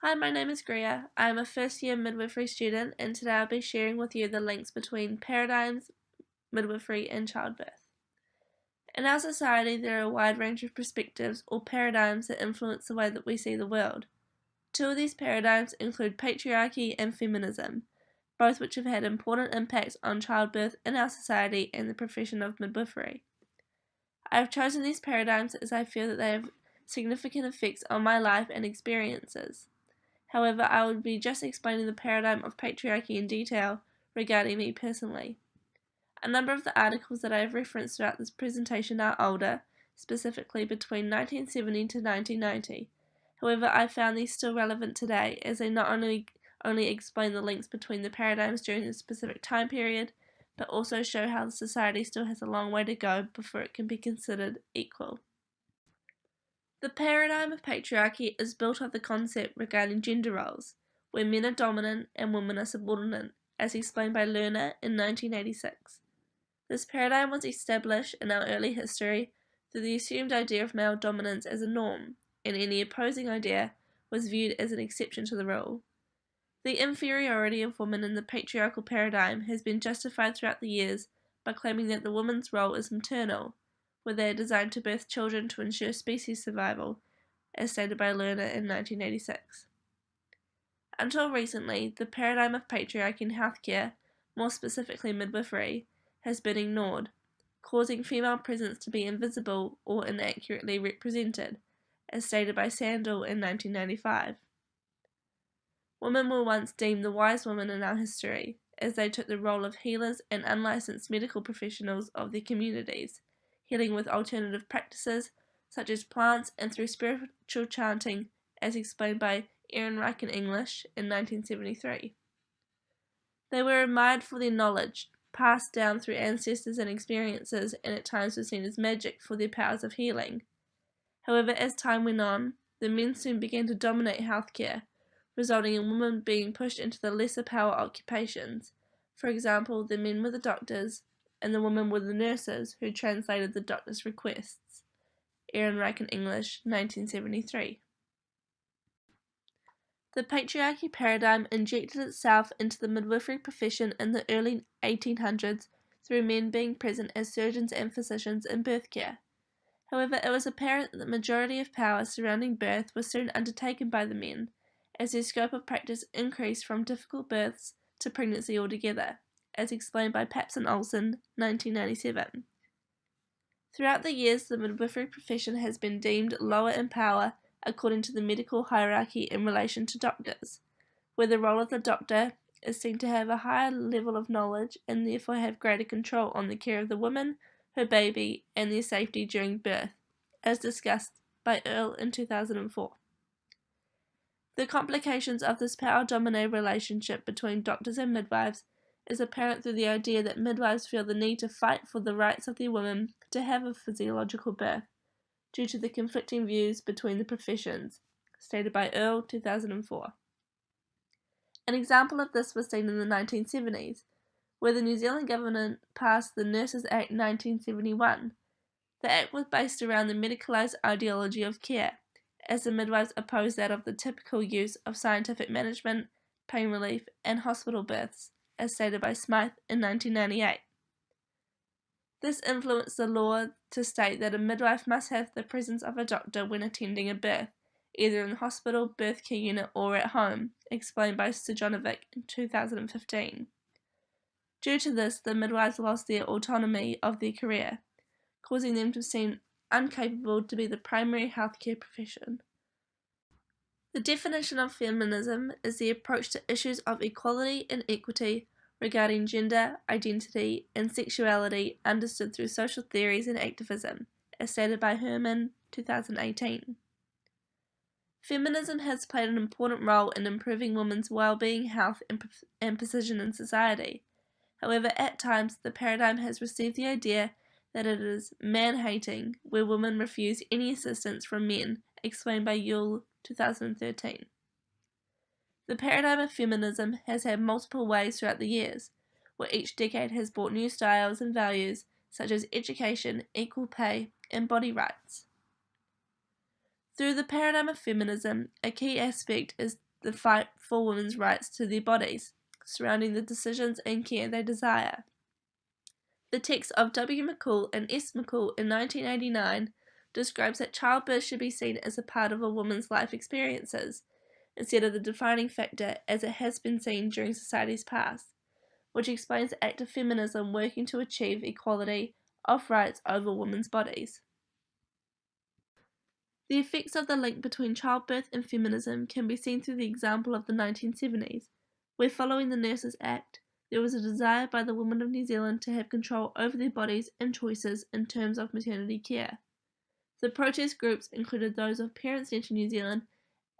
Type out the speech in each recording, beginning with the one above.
Hi, my name is Greer. I am a first year midwifery student, and today I'll be sharing with you the links between paradigms, midwifery, and childbirth. In our society, there are a wide range of perspectives or paradigms that influence the way that we see the world. Two of these paradigms include patriarchy and feminism, both which have had important impacts on childbirth in our society and the profession of midwifery. I have chosen these paradigms as I feel that they have significant effects on my life and experiences. However, I will be just explaining the paradigm of patriarchy in detail regarding me personally. A number of the articles that I have referenced throughout this presentation are older, specifically between 1970 to 1990. However, I found these still relevant today as they not only explain the links between the paradigms during a specific time period, but also show how the society still has a long way to go before it can be considered equal. The paradigm of patriarchy is built of the concept regarding gender roles, where men are dominant and women are subordinate, as explained by Lerner in 1986. This paradigm was established in our early history through the assumed idea of male dominance as a norm, and any opposing idea was viewed as an exception to the rule. The inferiority of women in the patriarchal paradigm has been justified throughout the years by claiming that the woman's role is maternal, where they are designed to birth children to ensure species survival, as stated by Lerner in 1986. Until recently, the paradigm of patriarchy in healthcare, more specifically midwifery, has been ignored, causing female presence to be invisible or inaccurately represented, as stated by Sandel in 1995. Women were once deemed the wise women in our history, as they took the role of healers and unlicensed medical professionals of their communities, healing with alternative practices such as plants and through spiritual chanting, as explained by Ehrenreich in English in 1973. They were admired for their knowledge, passed down through ancestors and experiences, and at times were seen as magic for their powers of healing. However, as time went on, the men soon began to dominate healthcare, resulting in women being pushed into the lesser power occupations. For example, the men were the doctors, and the women were the nurses who translated the doctor's requests. Ehrenreich in English, 1973. The patriarchy paradigm injected itself into the midwifery profession in the early 1800s through men being present as surgeons and physicians in birth care. However, it was apparent that the majority of power surrounding birth was soon undertaken by the men, as their scope of practice increased from difficult births to pregnancy altogether, as explained by Pabst and Olson, 1997. Throughout the years, the midwifery profession has been deemed lower in power according to the medical hierarchy in relation to doctors, where the role of the doctor is seen to have a higher level of knowledge and therefore have greater control on the care of the woman, her baby, and their safety during birth, as discussed by Earle in 2004. The complications of this power-dominated relationship between doctors and midwives is apparent through the idea that midwives feel the need to fight for the rights of their women to have a physiological birth, due to the conflicting views between the professions, stated by Earle, 2004. An example of this was seen in the 1970s, where the New Zealand government passed the Nurses Act 1971. The act was based around the medicalised ideology of care, as the midwives opposed that of the typical use of scientific management, pain relief, and hospital births, as stated by Smythe in 1998. This influenced the law to state that a midwife must have the presence of a doctor when attending a birth, either in the hospital, birth care unit, or at home, explained by Stojanovic in 2015. Due to this, the midwives lost their autonomy of their career, causing them to seem incapable to be the primary healthcare profession. The definition of feminism is the approach to issues of equality and equity regarding gender, identity, and sexuality understood through social theories and activism, as stated by Herman, 2018. Feminism has played an important role in improving women's well-being, health, and position in society. However, at times, the paradigm has received the idea that it is man-hating, where women refuse any assistance from men, explained by Yule, 2013. The paradigm of feminism has had multiple ways throughout the years, where each decade has brought new styles and values such as education, equal pay, and body rights. Through the paradigm of feminism, a key aspect is the fight for women's rights to their bodies, surrounding the decisions and care they desire. The text of W. McCall and S. McCall in 1989 describes that childbirth should be seen as a part of a woman's life experiences, instead of the defining factor as it has been seen during society's past, which explains the act of feminism working to achieve equality of rights over women's bodies. The effects of the link between childbirth and feminism can be seen through the example of the 1970s, where following the Nurses Act, there was a desire by the women of New Zealand to have control over their bodies and choices in terms of maternity care. The protest groups included those of Parents Centre New Zealand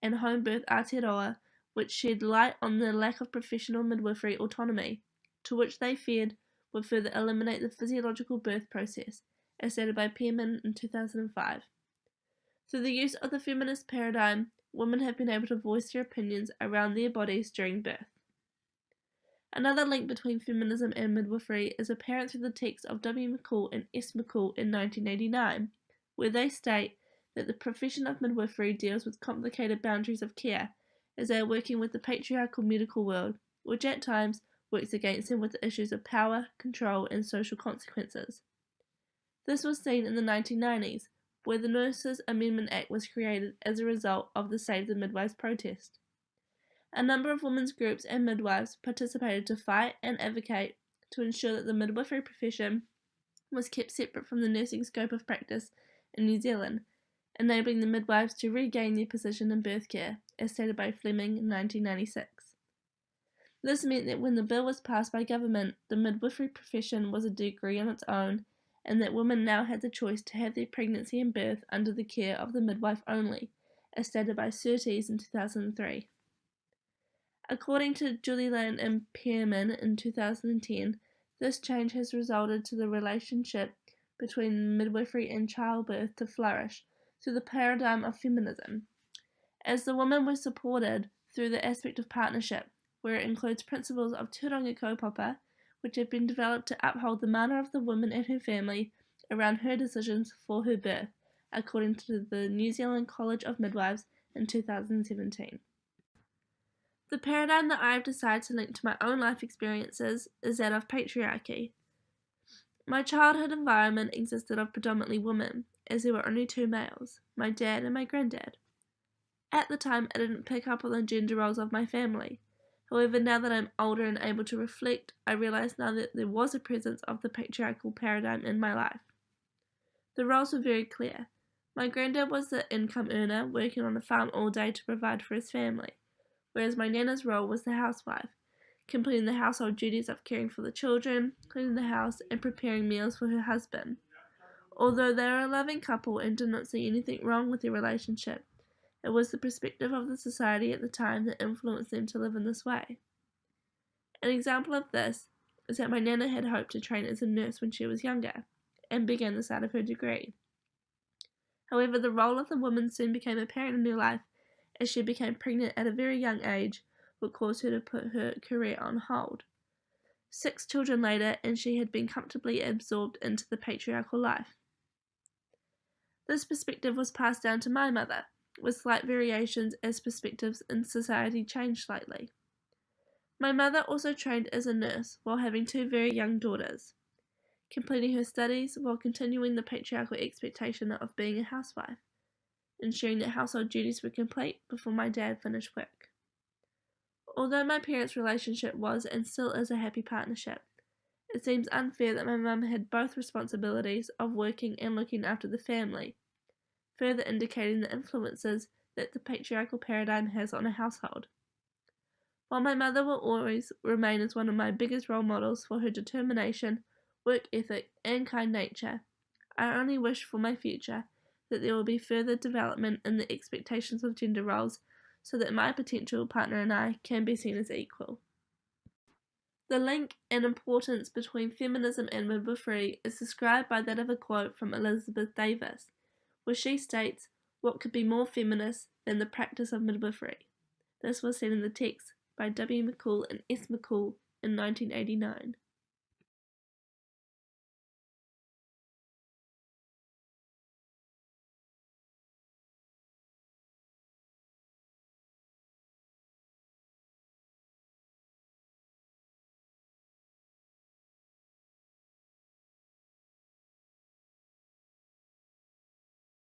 and Home Birth Aotearoa, which shed light on the lack of professional midwifery autonomy, to which they feared would further eliminate the physiological birth process, as stated by Pearman in 2005. Through the use of the feminist paradigm, women have been able to voice their opinions around their bodies during birth. Another link between feminism and midwifery is apparent through the text of W. McCall and S. McCall in 1989, where they state that the profession of midwifery deals with complicated boundaries of care, as they are working with the patriarchal medical world, which at times works against them with the issues of power, control, and social consequences. This was seen in the 1990s, where the Nurses Amendment Act was created as a result of the Save the Midwives protest. A number of women's groups and midwives participated to fight and advocate to ensure that the midwifery profession was kept separate from the nursing scope of practice in New Zealand, enabling the midwives to regain their position in birth care, as stated by Fleming in 1996. This meant that when the bill was passed by government, the midwifery profession was a degree on its own, and that women now had the choice to have their pregnancy and birth under the care of the midwife only, as stated by Surtees in 2003. According to Julieland and Pearman in 2010, this change has resulted to the relationship between midwifery and childbirth to flourish through the paradigm of feminism, as the women were supported through the aspect of partnership, where it includes principles of tūranga kaupapa, which have been developed to uphold the mana of the woman and her family around her decisions for her birth, according to the New Zealand College of Midwives in 2017. The paradigm that I have decided to link to my own life experiences is that of patriarchy. My childhood environment existed of predominantly women, as there were only two males, my dad and my granddad. At the time, I didn't pick up on the gender roles of my family. However, now that I'm older and able to reflect, I realise now that there was a presence of the patriarchal paradigm in my life. The roles were very clear. My granddad was the income earner, working on a farm all day to provide for his family, whereas my nana's role was the housewife, completing the household duties of caring for the children, cleaning the house, and preparing meals for her husband. Although they were a loving couple and did not see anything wrong with their relationship, it was the perspective of the society at the time that influenced them to live in this way. An example of this is that my nana had hoped to train as a nurse when she was younger, and began the start of her degree. However, the role of the woman soon became apparent in her life as she became pregnant at a very young age, which caused her to put her career on hold. 6 children later, and she had been comfortably absorbed into the patriarchal life. This perspective was passed down to my mother, with slight variations as perspectives in society changed slightly. My mother also trained as a nurse while having 2 very young daughters, completing her studies while continuing the patriarchal expectation of being a housewife, ensuring that household duties were complete before my dad finished work. Although my parents' relationship was and still is a happy partnership, it seems unfair that my mum had both responsibilities of working and looking after the family, further indicating the influences that the patriarchal paradigm has on a household. While my mother will always remain as one of my biggest role models for her determination, work ethic, and kind nature, I only wish for my future that there will be further development in the expectations of gender roles so that my potential partner and I can be seen as equal. The link and importance between feminism and midwifery is described by that of a quote from Elizabeth Davis, where she states, "What could be more feminist than the practice of midwifery?" This was said in the text by W. McCall and S. McCall in 1989.